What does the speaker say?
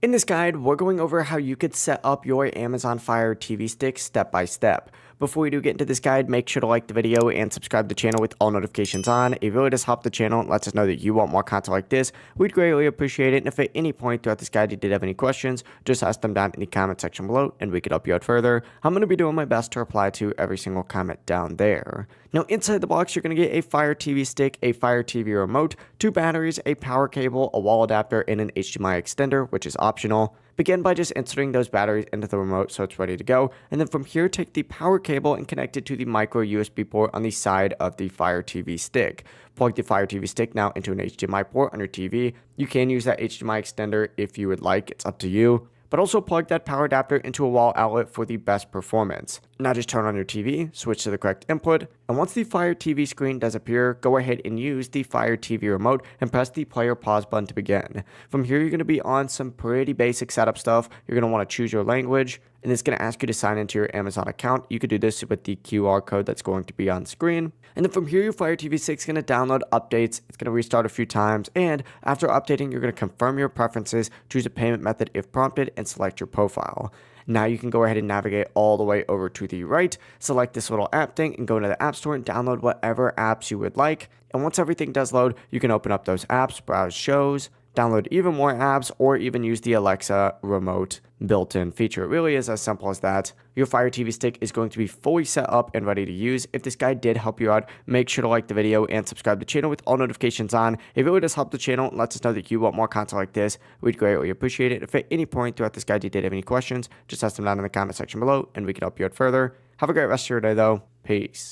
In this guide, we're going over how you could set up your Amazon Fire TV stick step by step. Before we do get into this guide, make sure to like the video and subscribe to the channel with all notifications on. It really does help the channel and lets us know that you want more content like this. We'd greatly appreciate it. And if at any point throughout this guide you did have any questions, just ask them down in the comment section below and we could help you out further. I'm going to be doing my best to reply to every single comment down there. Now inside the box, you're going to get a Fire TV stick, a Fire TV remote, 2 batteries, a power cable, a wall adapter, and an HDMI extender, which is optional. Begin by just inserting those batteries into the remote so it's ready to go, and then from here take the power cable and connect it to the micro USB port on the side of the Fire TV stick. Plug the Fire TV stick now into an HDMI port on your TV. You can use that HDMI extender if you would like, it's up to you. But also plug that power adapter into a wall outlet for the best performance. Now just turn on your TV, switch to the correct input, and once the Fire TV screen does appear, go ahead and use the Fire TV remote and press the play or pause button to begin. From here, you're going to be on some pretty basic setup stuff. You're going to want to choose your language, and it's going to ask you to sign into your Amazon account. You could do this with the QR code that's going to be on screen. And then from here, your Fire TV stick is going to download updates. It's going to restart a few times. And after updating, you're going to confirm your preferences, choose a payment method if prompted, and select your profile. Now you can go ahead and navigate all the way over to the right, select this little app thing, and go into the App Store and download whatever apps you would like. And once everything does load, you can open up those apps, browse shows, download even more apps, or even use the Alexa remote built-in feature. It really is as simple as that. Your Fire TV stick is going to be fully set up and ready to use. If this guide did help you out, make sure to like the video and subscribe to the channel with all notifications on. It really does help the channel and lets us know that you want more content like this. We'd greatly appreciate it. If at any point throughout this guide you did have any questions, just ask them down in the comment section below and we can help you out further. Have a great rest of your day though. Peace.